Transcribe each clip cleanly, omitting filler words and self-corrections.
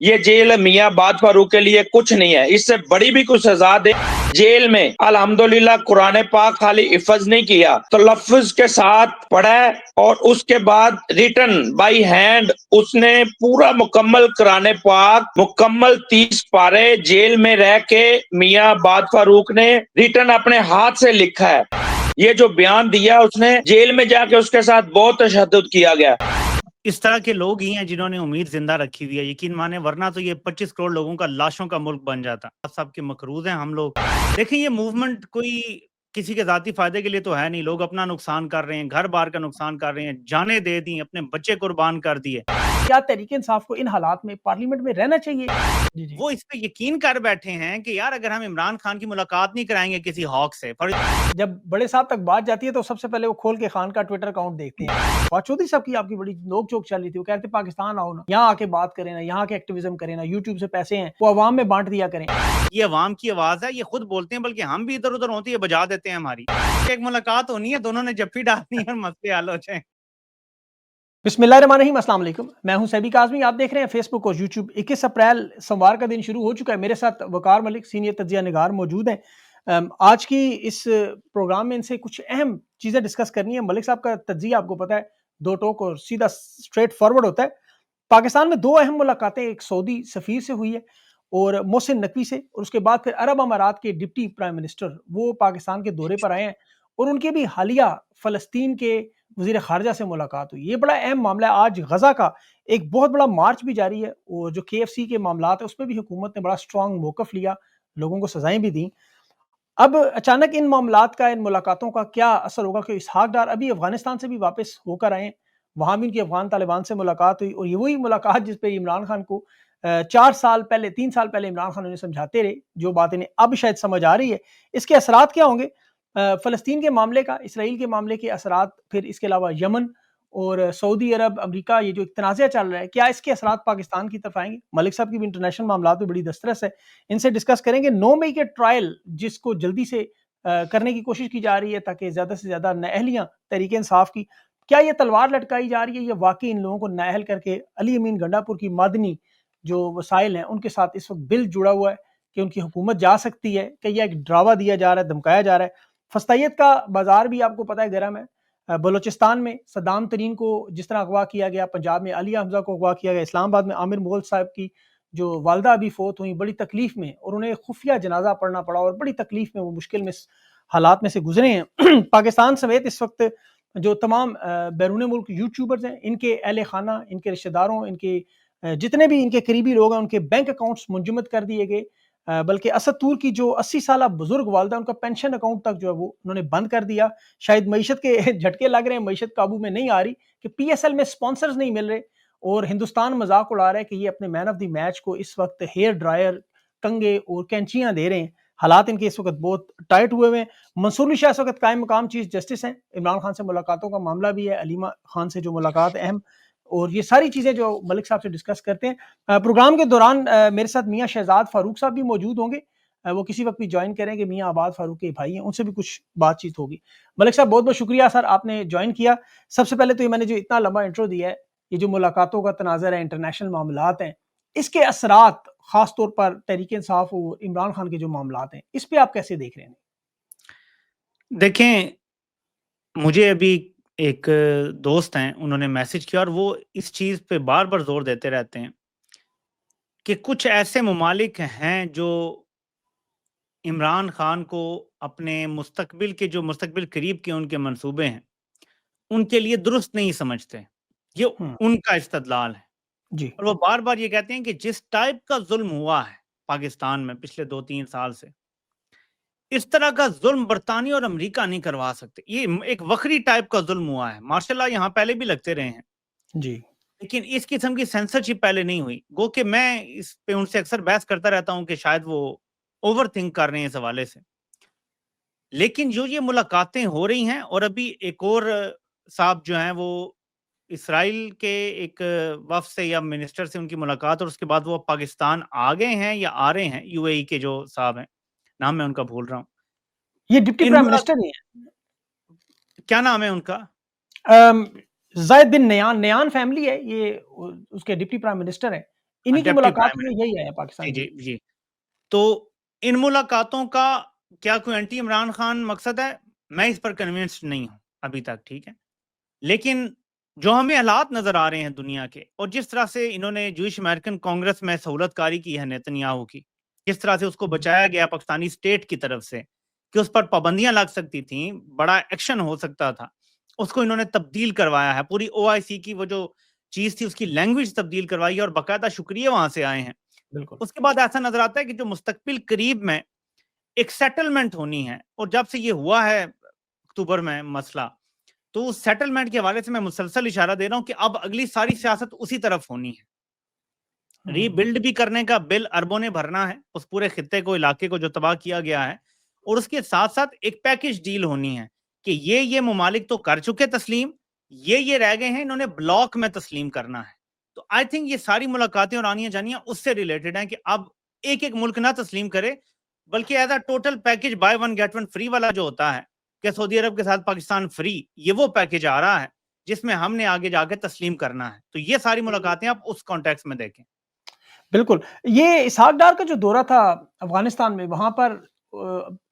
ये जेल मियाँ बाद फारूक के लिए कुछ नहीं है, इससे बड़ी भी कुछ सजा दे। जेल में अल्हम्दुलिल्लाह कुरान पाक खाली हिफ्ज नहीं किया, तलफ्फुज के साथ पढ़ा है और उसके बाद रिटन बाई हैंड उसने पूरा मुकम्मल कुरान पाक मुकम्मल 30 पारे जेल में रह के मियाँ बाद फारूक ने रिटन अपने हाथ से लिखा है। ये जो बयान दिया उसने जेल में जाके उसके साथ बहुत तशद्दुद किया गया। इस तरह के लोग ही हैं जिन्होंने उम्मीद जिंदा रखी हुई है, यकीन माने, वरना तो ये 25 करोड़ लोगों का लाशों का मुल्क बन जाता। आप सबके मकरूज हैं हम लोग। देखें, ये मूवमेंट कोई किसी के जाती फायदे के लिए तो है नहीं। लोग अपना नुकसान कर रहे हैं, घर बार का नुकसान कर रहे हैं, जाने दे दी, अपने बच्चे कुर्बान कर दिए। क्या तहरीक इंसाफ को इन हालात में पार्लियामेंट में रहना चाहिए? जी जी। वो इस पे यकीन कर बैठे हैं कि यार अगर हम इमरान खान की मुलाकात नहीं कराएंगे किसी हॉक से, जब बड़े साहब तक बात जाती है तो सबसे पहले वो खोल के खान का ट्विटर अकाउंट देखते हैं। फवाद चौधरी साहब की आपकी बड़ी नोक चोक चल रही थी, वो कहते पाकिस्तान आओ ना, यहाँ आके बात करें ना, यहाँ के एक्टिविज्म करें ना, यूट्यूब से पैसे हैं वो अवाम में बांट दिया करें। ये अवाम की आवाज है, ये खुद बोलते हैं, बल्कि हम भी इधर उधर होती है बजा देते हैं हमारी। एक मुलाकात होनी है, दोनों ने जप्फी डालनी है और मसले हल हो जाए। बिस्मिल्लाहिर्रहमानिर्रहीम, अस्सलाम वालेकुम। मैं हूं सैबी काज़मी, आप देख रहे हैं फेसबुक और यूट्यूब। 21 अप्रैल सोमवार का दिन शुरू हो चुका है। मेरे साथ वकार मलिक सीनियर तज्जिया निगार मौजूद हैं। आज की इस प्रोग्राम में इनसे कुछ अहम चीज़ें डिस्कस करनी है। मलिक साहब का तज्जिया आपको पता है, दो टोक और सीधा स्ट्रेट फॉरवर्ड होता है। पाकिस्तान में दो अहम मुलाकातें, एक सऊदी सफ़ीर से हुई है और मोहसिन नकवी से, और उसके बाद फिर अरब अमारात के डिप्टी प्राइम मिनिस्टर वो पाकिस्तान के दौरे पर आए हैं और उनके भी हालिया फ़लस्तीन के वज़ीर ख़ारजा से मुलाकात हुई। ये बड़ा अहम मामला है। आज गज़ा का एक बहुत बड़ा मार्च भी जारी है और जो KFC के मामलात है उसमें भी हुकूमत ने बड़ा स्ट्रॉन्ग मौक़िफ़ लिया, लोगों को सज़ाएँ भी दी। अब अचानक इन मामलात का, इन मुलाकातों का क्या असर होगा कि इसहाक डार अभी अफ़गानिस्तान से भी वापस होकर आए हैं, वहाँ भी उनकी अफ़गान तालिबान से मुलाकात हुई और ये वही मुलाकात जिस पे इमरान खान को 4 साल पहले, 3 साल पहले इमरान खान उन्हें समझाते रहे, जो बात इन्हें अब शायद समझ आ रही है। इसके असरात क्या होंगे? फ़लस्तीन के मामले का, इसराइल के मामले के असरात, फिर इसके अलावा यमन और सऊदी अरब, अमेरिका, ये जो एक तनाज़ा चल रहा है, क्या इसके असरात पाकिस्तान की तरफ आएँगे? मलिक साहब की भी इंटरनेशनल मामलात में बड़ी दस्तरस है, इनसे डिस्कस करेंगे। 9 मई के ट्रायल जिसको जल्दी से करने की कोशिश की जा रही है ताकि ज़्यादा से ज़्यादा नाअहलियाँ तहरीक इंसाफ की, क्या ये तलवार लटकाई जा रही है या वाक़ई इन लोगों को नाअहल करके अली अमीन गंडापुर की मादनी जो वसाइल हैं उनके साथ इस वक्त बिल जुड़ा हुआ है कि उनकी हुकूमत जा सकती है, कि यह एक ड्रावा दिया जा रहा है, धमकाया जा रहा है। फस्तायत का बाजार भी आपको पता है गर्म है। बलोचिस्तान में सद्दाम तरीन को जिस तरह अगवा किया गया, पंजाब में आलिया हमजा को अगवा किया गया, इस्लामाबाद में आमिर मुगल साहब की जो वालदा अभी फोत हुई बड़ी तकलीफ में और उन्हें खुफिया जनाजा पढ़ना पड़ा और बड़ी तकलीफ में वो मुश्किल में हालात में से गुजरे हैं। पाकिस्तान समेत इस वक्त जो तमाम बैरून मुल्क यूट्यूबर्स हैं, इनके अहले खाना, इनके रिश्तेदारों, इनके जितने भी इनके करीबी लोग हैं, उनके बैंक अकाउंट्स मुंजमद कर दिए गए। बल्कि असद तूर की जो 80 साल बुजुर्ग वालदा, उनका पेंशन अकाउंट तक जो है वो उन्होंने बंद कर दिया। शायद मईशत के झटके लग रहे हैं, मईशत काबू में नहीं आ रही कि PSL में स्पॉन्सर्स नहीं मिल रहे और हिंदुस्तान मजाक उड़ा रहा है कि ये अपने मैन ऑफ द मैच को इस वक्त हेयर ड्रायर, कंगे और कैंचियां दे रहे हैं। हालात इनके इस वक्त बहुत टाइट हुए हुए हैं। मंसूर अली शाह इस वक्त कायम मकाम चीफ जस्टिस हैं। इमरान खान से मुलाकातों का मामला भी है, अलीमा खान से जो मुलाकात अहम, और ये सारी चीज़ें जो मलिक साहब से डिस्कस करते हैं। प्रोग्राम के दौरान मेरे साथ मियाँ शहजाद फारूक साहब भी मौजूद होंगे। वो किसी वक्त भी ज्वाइन करेंगे। मियाँ आबाद फारूक के भाई हैं, उनसे भी कुछ बातचीत होगी। मलिक साहब बहुत बहुत शुक्रिया सर, आपने ज्वाइन किया। सबसे पहले तो ये मैंने जो इतना लंबा इंट्रो दिया है, ये जो मुलाकातों का तनाज़र है, इंटरनेशनल मामलात हैं, इसके असरात खास तौर पर तहरीक इंसाफ और इमरान खान के जो मामलात हैं, इस पे आप कैसे देख रहे हैं? देखें, मुझे अभी एक दोस्त हैं, उन्होंने मैसेज किया और वो इस चीज़ पे बार-बार ज़ोर देते रहते हैं कि कुछ ऐसे ममालिक हैं जो इमरान खान को अपने मुस्तकबिल के, जो मुस्तकबिल करीब के उनके मंसूबे हैं, उनके लिए दुरुस्त नहीं समझते। ये उनका इस्तदलाल है। जी। और वो बार-बार ये कहते हैं कि जिस टाइप का ज़ुल्म हुआ है पाकिस्तान में पिछले 2-3 साल से, इस तरह का ज़ुल्म बरतानिया और अमेरिका नहीं करवा सकते। ये एक वखरी टाइप का ज़ुल्म हुआ है। मार्शल लॉ यहाँ पहले भी लगते रहे हैं, जी। लेकिन इस किस्म की सेंसरशिप पहले नहीं हुई। गो कि मैं इस पे उनसे अक्सर बहस करता रहता हूँ कि शायद वो ओवरथिंक कर रहे हैं इस हवाले से। लेकिन जो ये मुलाकातें हो रही हैं और अभी एक और साहब जो हैं वो इस्राइल के एक वफ़द से या मिनिस्टर से उनकी मुलाकात, और उसके बाद वो पाकिस्तान आ गए हैं या आ रहे हैं, UAE के जो साहब हैं, नाम मैं उनका भूल रहा हूँ। ये डिप्टी इन प्राइम मुला मिनिस्टर नहीं है? क्या नाम है उनका? ज़ाहिद बिन नयान, नयान फैमिली है ये, उसके डिप्टी प्राइम मिनिस्टर हैं। इन्हीं की डिप्टी मुलाकात प्राइम में यही आया पाकिस्तान। जी जी जी। तो इन मुलाकातों का क्या कोई एंटी इमरान खान मकसद है? मैं इस पर कन्विंस्ड नहीं हूं अभी तक, ठीक है। लेकिन जो हमें हालात नजर आ रहे हैं दुनिया के, और जिस तरह से इन्होंने जूइश अमेरिकन कांग्रेस में सहूलतकारी की है नेतन्याहू की, किस तरह से उसको बचाया गया पाकिस्तानी स्टेट की तरफ से कि उस पर पाबंदियां लग सकती थी, बड़ा एक्शन हो सकता था, उसको इन्होंने तब्दील करवाया है। पूरी ओआईसी की वो जो चीज थी उसकी लैंग्वेज तब्दील करवाई है और बाकायदा शुक्रिया वहां से आए हैं। बिल्कुल। उसके बाद ऐसा नजर आता है कि जो मुस्तकबिल करीब में एक सेटलमेंट होनी है, और जब से ये हुआ है अक्टूबर में मसला, तो उस सेटलमेंट के हवाले से मैं मुसलसल इशारा दे रहा हूं कि अब अगली सारी सियासत उसी तरफ होनी है। रीबिल्ड भी करने का बिल अरबों ने भरना है उस पूरे खित्ते को, इलाके को जो तबाह किया गया है, और उसके साथ साथ एक पैकेज डील होनी है कि ये मुमालिक तो कर चुके तस्लीम, ये रह गए हैं, इन्होंने ब्लॉक में तस्लीम करना है। तो आई थिंक ये सारी मुलाकातें और आनियां जानियां उससे रिलेटेड हैं कि अब एक एक मुल्क ना तस्लीम करे, बल्कि as a total package buy one get one free वाला जो होता है कि सऊदी अरब के साथ पाकिस्तान फ्री, ये वो पैकेज आ रहा है जिसमें हमने आगे जाके तस्लीम करना है। तो ये सारी मुलाकातें आप उस कॉन्टेक्स्ट में देखें। बिल्कुल। ये इसहाक डार का जो दौरा था अफ़गानिस्तान में, वहाँ पर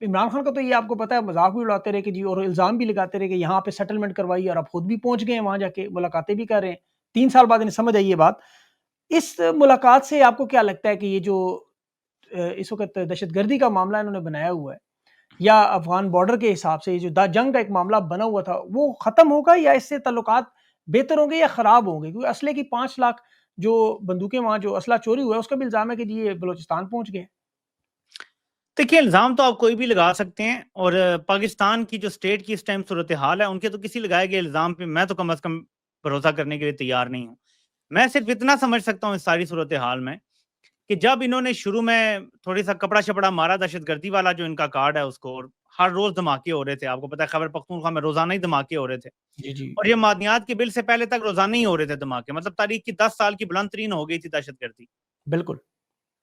इमरान खान का तो ये आपको पता है मज़ाक भी उड़ाते रहे कि जी, और इल्ज़ाम भी लगाते रहे कि यहाँ पे सेटलमेंट करवाई, और अब खुद भी पहुँच गए हैं वहाँ, जाके मुलाकातें भी कर रहे हैं। 3 साल बाद इन्हें समझ आई ये बात। इस मुलाकात से आपको क्या लगता है कि ये जो इस वक़्त दहशतगर्दी का मामला इन्होंने बनाया हुआ है, या अफ़गान बॉर्डर के हिसाब से ये जो जंग का एक मामला बना हुआ था, वो ख़त्म होगा, या इससे ताल्लुकात बेहतर होंगे या ख़राब होंगे? क्योंकि असले की 5 लाख जो बंदूकें वहाँ जो असला चोरी हुआ है, उसका भी इल्ज़ाम है कि जी ये बलूचिस्तान पहुँच गए। देखिए, इल्ज़ाम तो आप कोई भी लगा सकते हैं, और पाकिस्तान की जो स्टेट की इस टाइम सूरत हाल है, उनके तो किसी लगाए गए इल्ज़ाम पे मैं तो कम अज़ कम भरोसा करने के लिए तैयार नहीं हूँ। मैं सिर्फ़ इतना समझ सकता हूँ इस सारी सूरत हाल में कि जब इन्होंने शुरू में थोड़ी-सा कपड़ा-शपड़ा मारा दहशतगर्दी वाला जो इनका कार्ड है उसको, और हर रोज़ धमाके हो रहे थे। आपको पता है खैबर पख्तूनख्वा में रोज़ाना ही धमाके हो रहे थे, जी, जी। और ये मादनियात के बिल से पहले तक रोज़ाना ही हो रहे थे धमाके। मतलब तारीख की 10 साल की बुलंद तरीन हो गई थी दहशतगर्दी। बिल्कुल।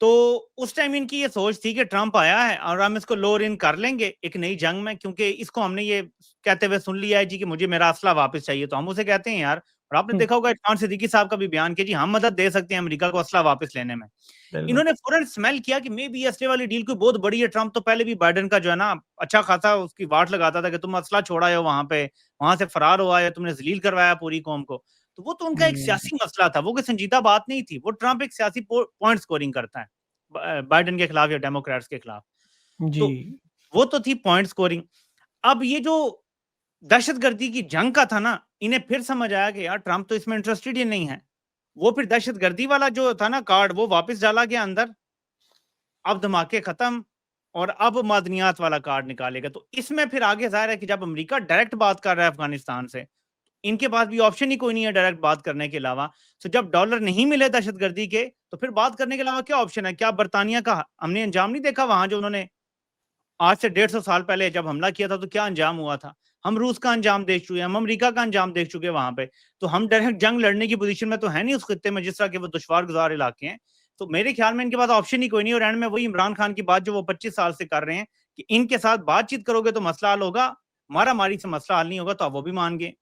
तो उस टाइम इनकी ये सोच थी कि ट्रंप आया है और हम इसको लोअर इन कर लेंगे एक नई जंग में, क्योंकि इसको हमने ये कहते हुए सुन लिया है जी कि मुझे मेरा असला वापस चाहिए। तो हम उसे कहते हैं यार, और आपने हुँ, देखा होगा इरफान सिद्दीकी साहब का भी बयान कि जी हम मदद दे सकते हैं अमेरिका को असला वापस लेने में। बिल्कुल। इन्होंने फौरन स्मेल किया कि मे बी असले वाली डील कोई बहुत बड़ी है। ट्रंप तो पहले भी बाइडेन का जो है ना अच्छा खासा उसकी वाट लगाता था कि तुम असला छोड़ा है वहां पे, वहां से फरार हुआ है, तुमने जलील करवाया पूरी कौम को। तो वो तो उनका एक हुँ, सियासी मसला था, वो कोई संजीदा बात नहीं थी। वो ट्रंप एक सियासी पॉइंट स्कोरिंग करता है बाइडेन के खिलाफ या डेमोक्रेट्स के खिलाफ। जी। तो वो तो थी पॉइंट स्कोरिंग। अब ये जो दहशतगर्दी की जंग का था ना, इन्हें फिर समझ आया कि यार ट्रंप तो इसमें इंटरेस्टेड ही नहीं है। वो फिर दहशतगर्दी वाला जो था ना कार्ड, वो वापस डाला गया अंदर। अब धमाके खत्म, और अब मादनियात वाला कार्ड निकालेगा। तो इसमें फिर आगे जाहिर है कि जब अमेरिका डायरेक्ट बात कर रहा है अफगानिस्तान से, इनके पास भी ऑप्शन ही कोई नहीं है डायरेक्ट बात करने के अलावा। तो जब डॉलर नहीं मिले दहशतगर्दी के, तो फिर बात करने के अलावा क्या ऑप्शन है? क्या बर्तानिया का हमने अंजाम नहीं देखा वहां, जो उन्होंने आज से 150 साल पहले जब हमला किया था तो क्या अंजाम हुआ था? हम रूस का अंजाम देख चुके हैं, हम अमेरिका का अंजाम देख चुके हैं वहां पे। तो हम डायरेक्ट जंग लड़ने की पोजीशन में तो है नहीं उस खित्ते में, जिस तरह के वो दुश्वार गुजार इलाके हैं। तो मेरे ख्याल में इनके पास ऑप्शन ही कोई नहीं। और एंड में वही इमरान खान की बात जो वो 25 साल से कर रहे हैं कि इनके साथ बातचीत करोगे तो मसला हल होगा, मारा मारी से मसला हल नहीं होगा। तो अब वो भी मान गए।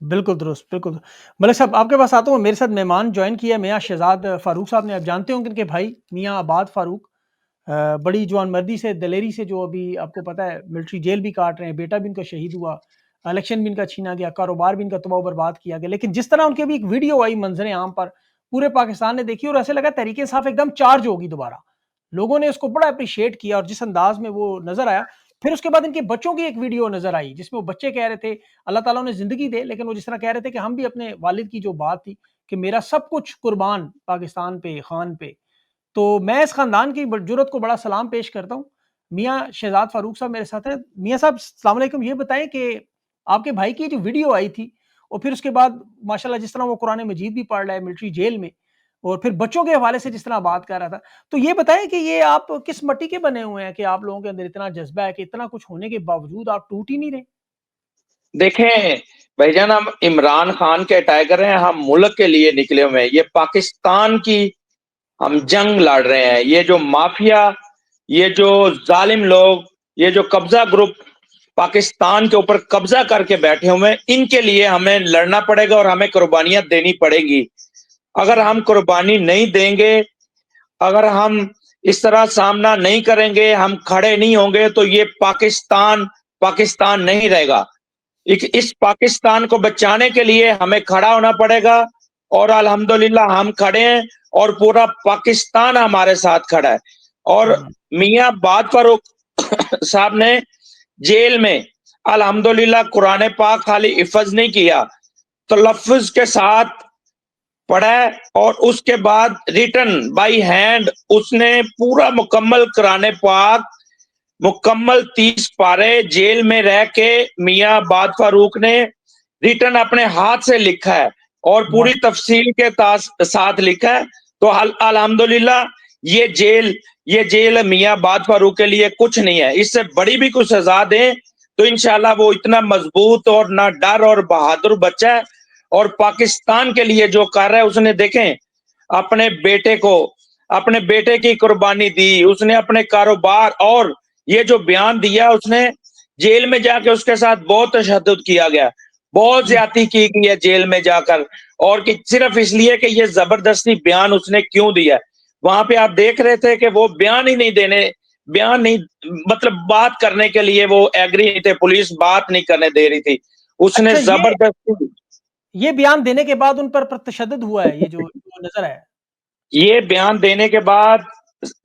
बिल्कुल दुरुस्त, बिल्कुल। मलिक साहब, आपके पास आता हूँ। मेरे साथ मेहमान जॉइन किया है मियाँ शहज़ाद फ़ारूक साहब ने। आप जानते होंगे इनके भाई मियाँ आबाद फ़ारूक, बड़ी जवानमर्दी से, दलेरी से, जो अभी आपको पता है मिलिट्री जेल भी काट रहे हैं, बेटा भी इनका शहीद हुआ, इलेक्शन भी इनका छीना गया, कारोबार भी इनका तबाह बर्बाद किया गया। लेकिन जिस तरह उनकी अभी एक वीडियो आई मंज़र आम पर, पूरे पाकिस्तान ने देखी, और ऐसे लगा तहरीक इंसाफ एकदम चार्ज होगी दोबारा। लोगों ने उसको बड़ा एप्रिशिएट किया, और जिस अंदाज में वो नज़र आया। फिर उसके बाद इनके बच्चों की एक वीडियो नज़र आई, जिसमें वो बच्चे कह रहे थे अल्लाह ताला उन्हें ज़िंदगी दे, लेकिन वो जिस तरह कह रहे थे कि हम भी अपने वालिद की जो बात थी कि मेरा सब कुछ कुर्बान पाकिस्तान पे, खान पे। तो मैं इस ख़ानदान की जुर्रत को बड़ा सलाम पेश करता हूँ। मियाँ शहज़ाद फ़ारूक साहब मेरे साथ हैं। मियाँ साहब, अस्सलाम वालेकुम। ये बताएँ कि आपके भाई की जो वीडियो आई थी, और फिर उसके बाद माशाल्लाह जिस तरह वो कुरान मजीद भी पढ़ रहा है मिलिट्री जेल में, और फिर बच्चों के हवाले से जिस तरह बात कर रहा था, तो ये बताएँ कि ये आप किस मिट्टी के बने हुए हैं कि आप लोगों के अंदर इतना जज़्बा है कि इतना कुछ होने के बावजूद आप टूट ही नहीं रहे? देखें भाईजान, हम इमरान खान के टाइगर हैं, हम मुल्क के लिए निकले हुए हैं। ये पाकिस्तान की हम जंग लड़ रहे हैं। ये जो माफिया, ये जो जालिम लोग, ये जो कब्जा ग्रुप पाकिस्तान के ऊपर कब्जा करके बैठे हुए हैं, इनके लिए हमें लड़ना पड़ेगा और हमें कुर्बानियां देनी पड़ेगी। अगर हम कुर्बानी नहीं देंगे, अगर हम इस तरह सामना नहीं करेंगे, हम खड़े नहीं होंगे, तो ये पाकिस्तान पाकिस्तान नहीं रहेगा। इस पाकिस्तान को बचाने के लिए हमें खड़ा होना पड़ेगा और अल्हम्दुलिल्लाह हम खड़े हैं और पूरा पाकिस्तान हमारे साथ खड़ा है। और मियाँ बात फारूक साहब ने जेल में अल्हम्दुलिल्लाह कुरान पाक खाली हिफ़्ज़ नहीं किया, तलफ़्फ़ुज़ के साथ पढ़ा है और उसके बाद रिटन बाय हैंड उसने पूरा मुकम्मल कुरान पाक मुकम्मल 30 पारे जेल में रह के मियाँ बात फारूक ने रिटन अपने हाथ से लिखा है और पूरी तफसील के साथ लिखा है। तो अल्हम्दुलिल्लाह ये जेल मियाँ बात फारूक के लिए कुछ नहीं है। इससे बड़ी भी कुछ सजा दें तो इंशाल्लाह वो इतना मजबूत और ना डर और बहादुर बच्चा है और पाकिस्तान के लिए जो कर रहा है उसने देखें अपने बेटे की कुर्बानी दी, उसने अपने कारोबार और ये जो बयान दिया उसने जेल में जाके उसके साथ बहुत तशद्दुद किया गया, बहुत ज्यादती की गई है जेल में जाकर और कि सिर्फ इसलिए कि ये जबरदस्ती बयान उसने क्यों दिया। वहां पे आप देख रहे थे कि वो बयान नहीं मतलब बात करने के लिए वो एग्री नहीं थे, पुलिस बात नहीं करने दे रही थी। उसने अच्छा, जबरदस्ती ये बयान देने के बाद उन पर तशद्दुद हुआ है, ये जो नज़र आया है। ये बयान देने के बाद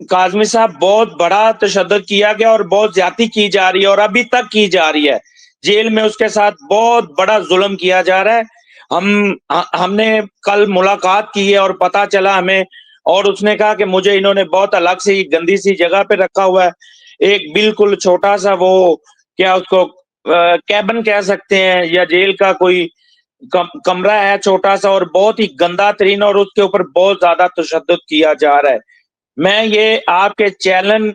काज़मी साहब बहुत बड़ा तशद्दुद किया गया और बहुत ज्यादती की जा रही है और अभी तक की जा रही है। जेल में उसके साथ बहुत बड़ा जुल्म किया जा रहा है। हमने कल मुलाकात की है और पता चला हमें और उसने कहा कि मुझे इन्होंने बहुत अलग सी गंदी सी जगह पे रखा हुआ है। एक बिल्कुल छोटा-सा वो क्या उसको कैबिन कह सकते हैं या जेल का कोई कमरा है छोटा-सा और बहुत ही गंदा तरीन और उसके ऊपर बहुत ज़्यादा तशद्दुद किया जा रहा है। मैं ये आपके चैनल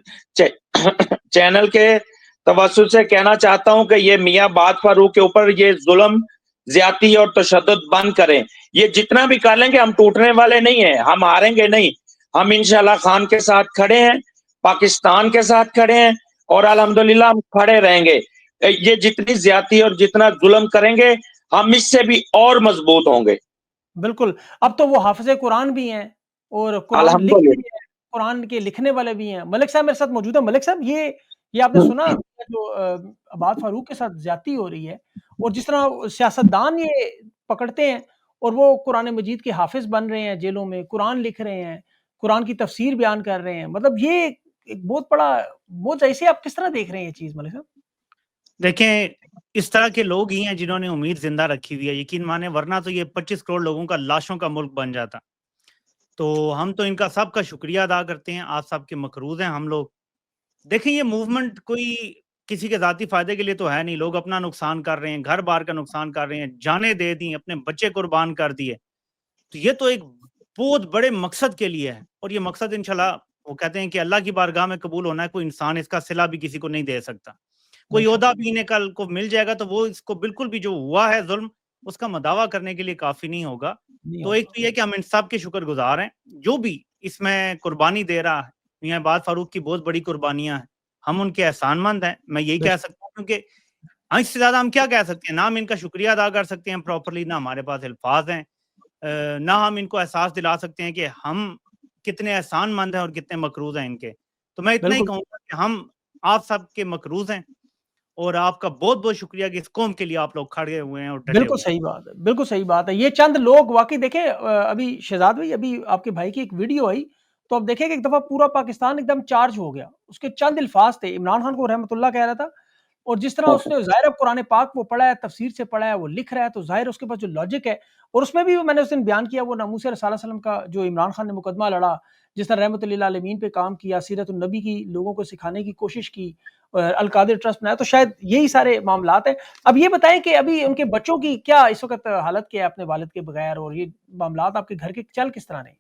के तवज्जुह से कहना चाहता हूँ कि ये मियाँ बात फारूक के ऊपर ये जुल्म, ज़्यादती और तशद्दुद बंद करें। ये जितना भी कर लेंगे हम टूटने वाले नहीं हैं, हम हारेंगे नहीं। हम इंशाअल्लाह खान के साथ खड़े हैं, पाकिस्तान के साथ खड़े हैं और अल्हम्दुलिल्लाह हम खड़े रहेंगे। ये जितनी ज़्यादती और जितना जुल्म करेंगे, हम इससे भी और मजबूत होंगे। बिल्कुल, अब तो वो हाफ़िज़े कुरान भी हैं और कुरान लिख भी अल्हम्दुलिल्लाह। हैं, कुरान के लिखने वाले भी हैं। मलिक साहब मेरे साथ मौजूद हैं। मलिक साहब, ये आपने सुना जो बात फारूक के साथ ज़्यादती हो रही है और जिस तरह सियासतदान ये पकड़ते हैं और वो कुरान मजीद के हाफ़िज़ बन रहे हैं जेलों में, कुरान लिख रहे हैं, कुरान की तफ़सीर बयान कर रहे हैं। मतलब ये एक बहुत बड़ा बोझ है। इसे आप किस तरह देख रहे हैं ये चीज़ मलिक साहब? देखें, इस तरह के लोग ही हैं जिन्होंने उम्मीद ज़िंदा रखी हुई है, यकीन माने, वरना तो ये 25 करोड़ लोगों का लाशों का मुल्क बन जाता। तो हम तो इनका सबका शुक्रिया अदा करते हैं, आप सबके मकरूज़ हैं हम लोग। देखिए, ये मूवमेंट कोई किसी के ज़ाती फ़ायदे के लिए तो है नहीं, लोग अपना नुकसान कर रहे हैं, घर-बार का नुकसान कर रहे हैं, जानें दे दी, अपने बच्चे कुर्बान कर दिए। तो ये तो एक बहुत बड़े मकसद के लिए है और ये मकसद इंशाल्लाह, वो कहते हैं कि अल्लाह की बारगाह में कबूल होना है, कोई इंसान इसका सिला भी किसी को नहीं दे सकता। कोई ओहदा भी इन्हें कल को मिल जाएगा तो वो इसको बिल्कुल भी जो हुआ है ज़ुल्म, उसका मदावा करने के लिए काफ़ी नहीं होगा। नहीं तो एक होगा। तो ये है कि हम इन सब के शुक्रगुज़ार हैं, जो भी इसमें कुर्बानी दे रहा है। मियाँ बात फारूक की बहुत बड़ी कुर्बानियाँ हैं, हम उनके एहसानमंद हैं, मैं यही कह बेशक। सकता हूँ, क्योंकि इससे ज़्यादा हम क्या कह सकते हैं? ना हम इनका शुक्रिया अदा कर सकते हैं प्रॉपर्ली, ना हमारे पास अल्फ़ाज़ हैं। ना हम इनको एहसास दिला सकते हैं कि हम कितने एहसानमंद हैं और कितने मकरूज़ हैं इनके। तो मैं इतना ही बिल्कुल। कहूँगा कि हम आप सबके मकरूज़ हैं और आपका बहुत-बहुत शुक्रिया कि इस कौम के लिए आप लोग खड़े हुए हैं और डटे बिल्कुल हुए हैं। सही बात है, बिल्कुल सही बात है। ये चंद लोग वाक़ई देखें, अभी शहज़ाद भाई, अभी आपके भाई की एक वीडियो आई, तो अब देखें कि एक दफ़ा पूरा पाकिस्तान एकदम चार्ज हो गया। उसके चंद अल्फ़ाज़ थे, इमरान खान को रहमतुल्लाह कह रहा था और जिस तरह उसने ज़ाहिर है कुरान पाक वो पढ़ा है, तफ़सीर से पढ़ा है, वो लिख रहा है, तो ज़ाहिर है उसके पास जो लॉजिक है और उसमें भी मैंने उस दिन बयान किया वो नामूस-ए रसूल सल्लल्लाहु अलैहि वसल्लम का जो इमरान खान ने मुकदमा लड़ा, जिस तरह रहमत लिल आलमीन पे काम किया, सीरत नबी की लोगों को सिखाने की कोशिश की, अल कादिर ट्रस्ट बनाया, तो शायद यही सारे मामलात हैं। अब ये बताएँ कि अभी उनके बच्चों की क्या इस वक़्त हालत क्या है अपने वालिद के बगैर और ये मामलात आपके घर के चल किस तरह रहे हैं?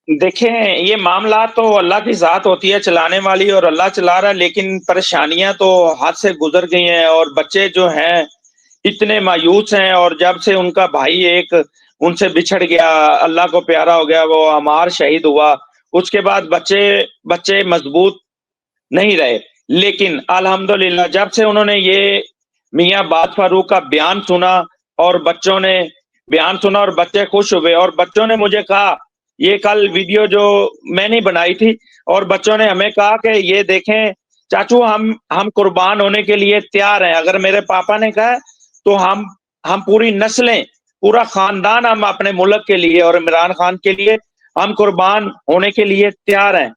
देखें, ये मामला तो अल्लाह की ज़ात होती है चलाने वाली और अल्लाह चला रहा है, लेकिन परेशानियाँ तो हद से गुज़र गई हैं और बच्चे जो हैं, इतने मायूस हैं और जब से उनका भाई एक उनसे बिछड़ गया, अल्लाह को प्यारा हो गया, वो अमार शहीद हुआ, उसके बाद बच्चे बच्चे मज़बूत नहीं रहे। लेकिन अल्हम्दुलिल्लाह जब से उन्होंने ये मियाँ बात फारूक का बयान सुना और बच्चों ने बयान सुना और बच्चे खुश हुए और बच्चों ने मुझे कहा, ये कल वीडियो जो मैंने बनाई थी और बच्चों ने हमें कहा कि ये देखें चाचू हम कुर्बान होने के लिए तैयार हैं। अगर मेरे पापा ने कहा है, तो हम पूरी नस्लें, पूरा खानदान हम अपने मुल्क के लिए और इमरान खान के लिए हम कुर्बान होने के लिए तैयार हैं।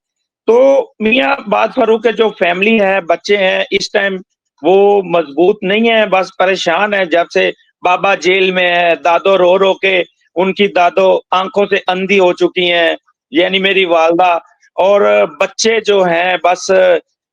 तो मियाँ बाद फारूक के जो फैमिली है, बच्चे हैं, इस टाइम वो मजबूत नहीं है, बस परेशान है। जब से बाबा जेल में है, दादो रो के उनकी दादो आंखों से अंधी हो चुकी हैं, यानी मेरी वालदा। और बच्चे जो हैं बस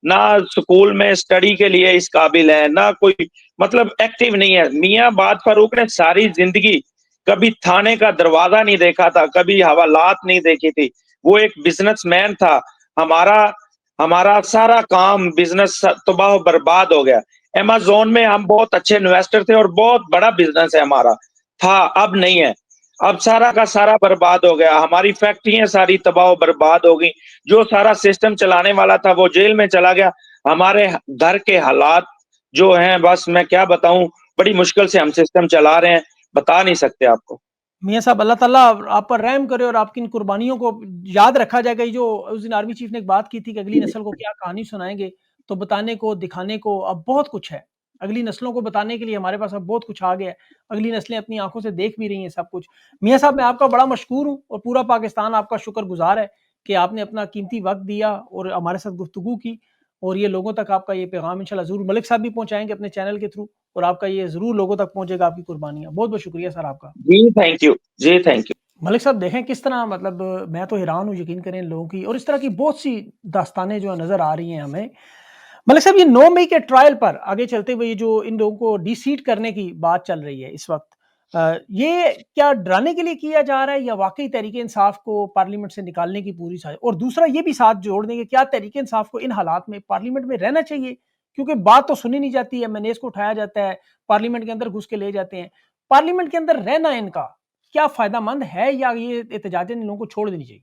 ना स्कूल में स्टडी के लिए इस काबिल है, ना कोई मतलब एक्टिव नहीं है। मियाँ बाद फारूक ने सारी जिंदगी कभी थाने का दरवाजा नहीं देखा था, कभी हवालात नहीं देखी थी। वो एक बिजनेसमैन था। हमारा हमारा सारा काम बिजनेस तबाह बर्बाद हो गया। अमेज़न में हम बहुत अच्छे इन्वेस्टर थे और बहुत बड़ा बिजनेस है हमारा, था, अब नहीं है। अब सारा का सारा बर्बाद हो गया। हमारी फैक्ट्रियाँ सारी तबाह बर्बाद हो गई। जो सारा सिस्टम चलाने वाला था वो जेल में चला गया। हमारे घर के हालात जो हैं बस मैं क्या बताऊँ, बड़ी मुश्किल से हम सिस्टम चला रहे हैं, बता नहीं सकते आपको। मियाँ साहब अल्लाह ताला आप पर रहम करे और आपकी इन कुर्बानियों को याद रखा जाएगा। ये जो उस दिन आर्मी चीफ ने एक बात की थी कि अगली नस्ल को क्या कहानी सुनाएँगे, तो बताने को, दिखाने को अब बहुत कुछ है। अगली नस्लों को बताने के लिए हमारे पास अब बहुत कुछ आ गया है। अगली नस्लें अपनी आँखों से देख भी रही हैं सब कुछ। मियाँ साहब मैं आपका बड़ा मशकूर हूँ और पूरा पाकिस्तान आपका शुक्रगुज़ार है कि आपने अपना कीमती वक़्त दिया और हमारे साथ गुफ्तगू की और ये लोगों तक आपका ये पैगाम इंशाल्लाह ज़रूर मलिक साहब भी पहुँचाएँगे अपने चैनल के थ्रू और आपका ये ज़रूर लोगों तक पहुँचेगा आपकी कुर्बानियाँ। बहुत-बहुत शुक्रिया सर आपका। जी, थैंक यू। जी, थैंक यू। मलिक साहब देखें किस तरह मतलब मैं तो हैरान हूँ यकीन करें इन लोगों की और इस तरह की बहुत सी दास्तानें जो है नज़र आ रही हैं हमें। मलिक साहब ये 9 मई के ट्रायल पर आगे चलते हुए ये जो इन लोगों को डी-सीट करने की बात चल रही है इस वक़्त ये क्या डराने के लिए किया जा रहा है या वाक़ई तहरीक-ए-इंसाफ को पार्लियामेंट से निकालने की पूरी साज़िश? और दूसरा ये भी साथ जोड़ दें कि क्या तहरीक-ए-इंसाफ को इन हालात में पार्लियामेंट में रहना चाहिए? क्योंकि बात तो सुनी नहीं जाती है, एमएनएज़ को उठाया जाता है, पार्लियामेंट के अंदर घुस के ले जाते हैं। पार्लियामेंट के अंदर रहना इनका क्या फ़ायदेमंद है या ये एहतजाजें इन लोगों को छोड़ देनी चाहिए?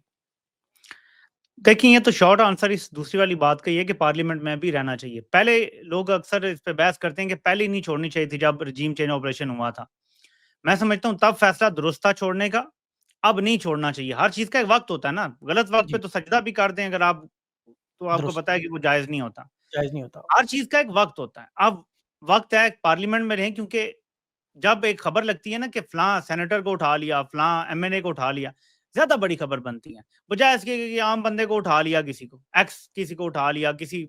देखिए, ये तो शॉर्ट आंसर इस दूसरी वाली बात का ये है कि पार्लियामेंट में भी रहना चाहिए। पहले लोग अक्सर इस पे बहस करते हैं कि पहले ही नहीं छोड़नी चाहिए थी जब रेजीम चेंज ऑपरेशन हुआ था। मैं समझता हूँ तब फैसला दुरुस्त था छोड़ने का, अब नहीं छोड़ना चाहिए। हर चीज़ का एक वक़्त होता है ना, गलत वक़्त पे जी, तो सजदा भी कर दें अगर आप तो आपको दुरुस्त, पता है कि वो जायज़ नहीं होता। जायज़ नहीं होता। हर चीज़ का एक वक़्त होता है। अब वक़्त है पार्लियामेंट में रहें क्योंकि जब एक खबर लगती है ना कि फलाँ सेनेटर को उठा लिया, फलाँ एमएनए को उठा लिया, ज़्यादा बड़ी खबर बनती है। बजाय इसके कि आम बंदे को उठा लिया किसी को, एक्स किसी को उठा लिया, किसी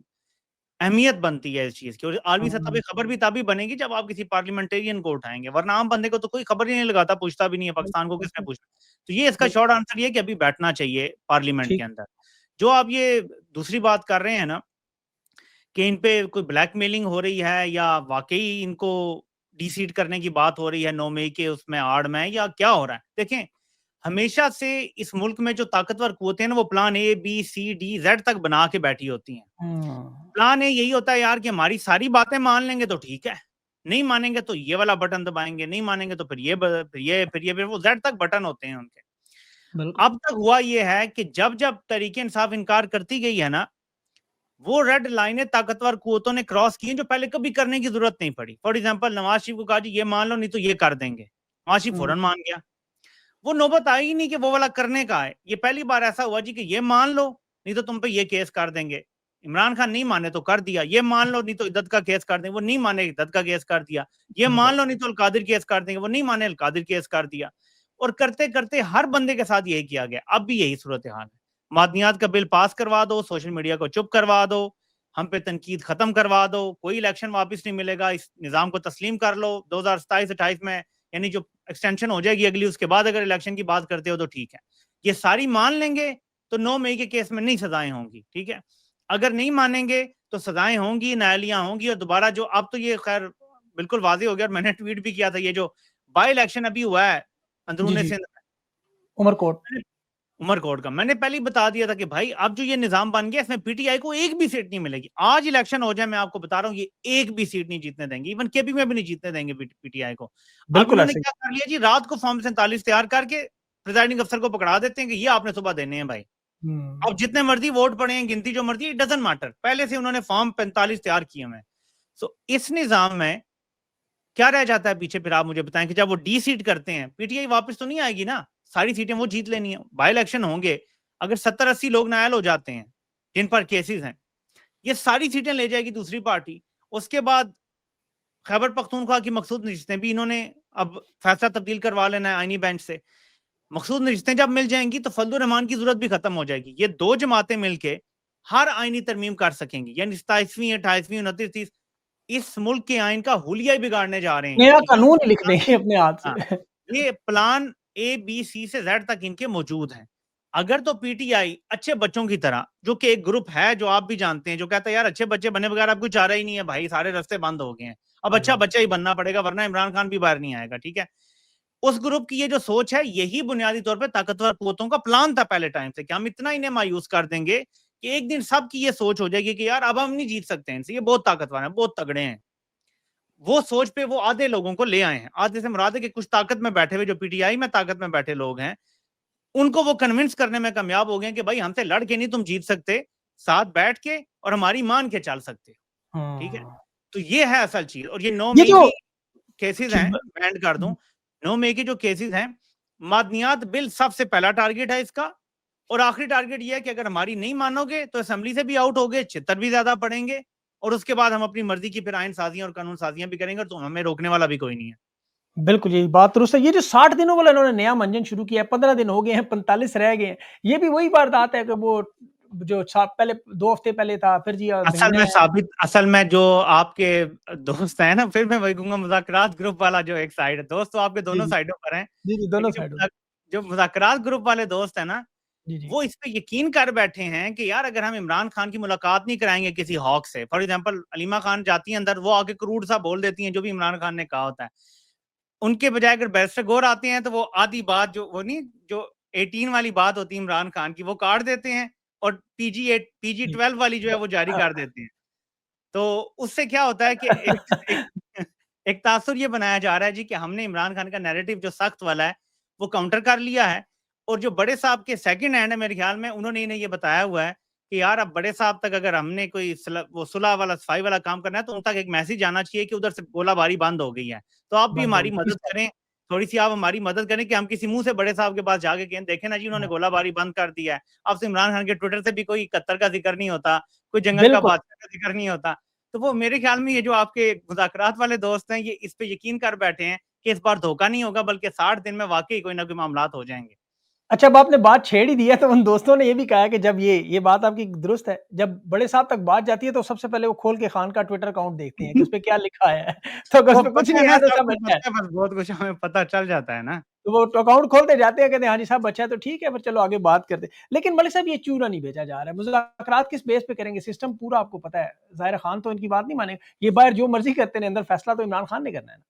अहमियत बनती है इस चीज़ की और आलमी सतह पे हुँ, खबर भी तभी बनेगी जब आप किसी पार्लियामेंटेरियन को उठाएँगे, वरना आम बंदे को तो कोई खबर ही नहीं लगाता, पूछता भी नहीं है, पाकिस्तान को बिल्कुल, किसने बिल्कुल, पूछना? तो ये इसका बिल्कुल, शॉर्ट आंसर ये है कि अभी बैठना चाहिए पार्लियामेंट के ठीक। अंदर। जो आप ये दूसरी बात कर रहे हैं ना कि इन पे कोई ब्लैकमेलिंग हो रही है या वाक़ई इनको डी-सीट करने की बात हो रही है 9 मई के उसमें आड़ में या क्या हो रहा है? देखें, हमेशा से इस मुल्क में जो ताकतवर क़ुव्वतें हैं ना वो plan A, B, C, D, Z तक बना के बैठी होती हैं। हुँ, प्लान ए यही होता है यार कि हमारी सारी बातें मान लेंगे तो ठीक है, नहीं मानेंगे तो ये वाला बटन दबाएँगे, नहीं मानेंगे तो फिर ये ब फिर ये, फिर वो ज़ेड तक बटन होते हैं उनके। बिल्कुल। अब तक हुआ ये है कि जब-जब तहरीक-ए-इंसाफ इनकार करती गई है ना वो रेड लाइनें ताकतवर कुव्वतों ने क्रॉस की हैं जो पहले कभी करने की जरूरत नहीं पड़ी। फॉर एग्जांपल नवाज शरीफ को कहा जी ये मान लो नहीं तो ये कर देंगे। नवाज शरीफ हुँ, फौरन मान गया। वो नौबत आई ही नहीं कि वो वाला करने का है। ये पहली बार ऐसा हुआ जी कि ये मान लो नहीं तो तुम पे ये केस कर देंगे। इमरान खान नहीं माने तो कर दिया। ये मान लो नहीं तो इद्दत का केस कर देंगे। वो नहीं माने इद्दत का केस कर दिया। ये मान बिल्कुल। लो नहीं तो अलकादिर केस कर देंगे। वो नहीं माने अलकादिर केस कर दिया। और करते-करते हर बंदे के साथ यही किया गया। अब भी यही सूरत-ए-हाल है। मादनियात का बिल पास करवा दो, सोशल मीडिया को चुप करवा दो, हम पे तनकीद खत्म करवा दो, कोई इलेक्शन वापस नहीं मिलेगा, इस निज़ाम को तस्लीम कर लो, 2027-28 में यानी जो एक्सटेंशन हो जाएगी अगली उसके बाद अगर इलेक्शन की बात करते हो तो ठीक है। ये सारी मान लेंगे तो 9 मई के केस में नहीं सज़ाएँ होंगी, ठीक है? अगर नहीं मानेंगे तो सज़ाएँ होंगी, नाअहलियाँ होंगी और दोबारा जो अब तो ये खैर बिल्कुल वाज़ेह हो गया और मैंने ट्वीट भी किया था ये जो बाय इलेक्शन अभी हुआ है जी, अंदरूनी जी, सिंध में, उमरकोट। मैंने उमरकोट का मैंने पहले ही बता दिया था कि भाई अब जो ये निज़ाम बन गया इसमें पीटीआई को एक भी सीट नहीं मिलेगी। आज इलेक्शन हो जाए मैं आपको बता रहा हूँ ये एक भी सीट नहीं जीतने देंगे। इवन केपी में भी नहीं जीतने देंगे पीटीआई को। अब बिल्कुल इन्होंने ऐसे ही। क्या कर लिया जी रात को फॉर्म 47 तैयार करके प्रिजाइडिंग अफसर को पकड़ा देते हैं कि ये आपने सुबह देने हैं भाई। हुँ, अब जितने मर्जी वोट पड़े हैं, गिनती जो मर्जी, इट डज़न्ट मैटर। पहले से उन्होंने फॉर्म 45 तैयार किए हुए हैं। सो इस निज़ाम में क्या रह जाता है पीछे? फिर आप मुझे बताएं कि जब वो डी सीट करते हैं, पीटीआई वापस तो नहीं आएगी ना, सारी सीटें वो जीत लेनी है। बाई इलेक्शन होंगे, अगर 70-80 लोग नायल हो जाते हैं जिन पर केसेस हैं, ये सारी सीटें ले जाएगी दूसरी पार्टी। उसके बाद खैबर पख्तूनख्वा की मकसूद नशिस्तें भी इन्होंने अब फैसला तब्दील करवा लेना है आईनी बेंच से। मकसूद नशिस्तें जब मिल जाएंगी तो फजल रहमान की जरूरत भी खत्म हो जाएगी। ये दो जमातें मिलके हर आईनी तरमीम कर सकेंगी, यानी 27वीं 28वीं 29 इस मुल्क के आइन का हुलिया ही बिगाड़ने जा रहे हैं। नया ये कानून ही लिख देंगे अपने हाथ हाँ, से। ये प्लान ए बी सी से जेड तक इनके मौजूद हैं। अगर तो पीटीआई अच्छे बच्चों की तरह, जो कि एक ग्रुप है जो आप भी जानते हैं, जो कहता है यार अच्छे बच्चे बने बगैर अब कोई चारा ही नहीं है भाई, सारे रास्ते बंद हो गए हैं, अब अच्छा बच्चा ही बनना पड़ेगा वरना इमरान खान भी बाहर नहीं आएगा, ठीक है। उस ग्रुप की ये जो सोच है, यही बुनियादी तौर पे ताकतवर कुव्वतों का प्लान था पहले टाइम से कि हम इतना इन्हें मायूस कर देंगे कि एक दिन सबकी ये सोच हो जाएगी कि यार अब हम नहीं जीत सकते इनसे, ये बहुत ताकतवर हैं, बहुत तगड़े हैं। वो सोच पे वो आधे लोगों को ले आए हैं। आधे से मुराद है कि कुछ ताकत में बैठे हुए, जो पीटीआई में ताकत में बैठे लोग हैं, उनको वो कन्विंस करने में कामयाब हो गए कि भाई हमसे लड़ के नहीं तुम जीत सकते, साथ बैठ के और हमारी मान के चल सकते हो, ठीक है। तो ये है असल चीज। और ये 9 ये मई जो की केसेस हैं, मैं एंड कर दूं, 9 मई की जो केसेस हैं, मादनियात बिल सबसे पहला टारगेट है इसका, और आखिरी टारगेट ये है कि अगर हमारी नहीं मानोगे तो असेंबली से भी आउट हो गए, छितर भी ज्यादा पड़ेंगे, और उसके बाद हम अपनी मर्जी की फिर आइन साजियां और कानून साजियां भी करेंगे, तो हमें रोकने वाला भी कोई नहीं है। बिल्कुल यही बात दुरुस्त है। ये जो 60 दिनों वाला इन्होंने नया मंजन शुरू किया है, 15 दिन हो गए हैं, 45 रह गए हैं। ये भी वही वारदात है कि वो जो पहले 2 हफ्ते पहले था, फिर जी असल में जो आपके दोस्त हैं ना, फिर मैं वही कहूंगा, मुज़ाकरात ग्रुप वाला जो एक साइड है, दोस्त तो आपके जी, दोनों जी। साइडों पर हैं, जी, जी, दोनों लेकिन साइडों। जो मुज़ाकरात ग्रुप वाले दोस्त हैं ना, जी, जी। वो इस पे यकीन कर बैठे हैं कि यार अगर हम इमरान खान की मुलाकात नहीं कराएंगे किसी हॉक से, फॉर एग्जांपल अलीमा खान जाती है अंदर, वो आके क्रूड सा बोल देती हैं जो भी इमरान खान ने कहा होता है। उनके बजाय अगर बैरिस्टर गौर आते हैं तो वो आधी बात जो 18 वाली बात होती है इमरान खान की, वो काट देते हैं, और पीजी जी। 12 वाली जो है वो जारी कर देते हैं। तो उससे क्या होता है कि एक एक तासुर ये बनाया जा रहा है जी कि हमने इमरान खान का नैरेटिव जो सख्त वाला है वो काउंटर कर लिया है, और जो बड़े साहब के सेकंड हैंड है मेरे ख्याल में, उन्होंने इन्हें ये बताया हुआ है कि यार अब बड़े साहब तक अगर हमने कोई वो सुलह वाला सफाई वाला काम करना है तो उन तक एक मैसेज आना चाहिए कि उधर से गोलाबारी बंद हो गई है, तो आप भी बंद हो हमारी गई। मदद करें, थोड़ी सी आप हमारी मदद करें कि हम किसी मुंह से बड़े साहब के पास जाके कहें देखें ना जी उन्होंने हाँ, गोलाबारी बंद कर दिया है। अब तो इमरान खान के ट्विटर से भी कोई कत्तर का जिक्र नहीं होता, कोई जंगल का बिल्कुल। बादशाह का जिक्र नहीं होता। तो वो मेरे ख्याल में ये जो आपके मुज़ाकरात वाले दोस्त हैं, ये इस पे यकीन कर बैठे हैं कि इस बार धोखा नहीं होगा, बल्कि 60 दिन में वाक़ई कोई ना कोई मामलात हो जाएँगे। अच्छा, अब आपने बात छेड़ ही दिया, तो उन दोस्तों ने ये भी कहा है कि जब ये बात आपकी दुरुस्त है, जब बड़े साहब तक बात जाती है तो सबसे पहले वो खोल के खान का ट्विटर अकाउंट देखते हैं कि उसपे क्या लिखा है। तो अगर वो उसपे कुछ पता है नहीं ना, आया तो सब सब कुछ अच्छा है। पता है, बस बहुत कुछ हमें पता चल जाता है ना। तो वो अकाउंट खोलते जाते हैं, कहते हैं हाँ जी साहब अच्छा है तो ठीक है, फिर चलो आगे बात करते हैं। लेकिन मलिक साहब ये चूना नहीं भेजा जा रहा है, मुज़ाकरात किस बेस पे करेंगे? सिस्टम पूरा आपको पता है, ज़ाहिर खान तो इनकी बात नहीं मानेगा। ये बाहर जो मर्ज़ी करते रहें, अंदर फैसला तो इमरान खान ने करना है ना।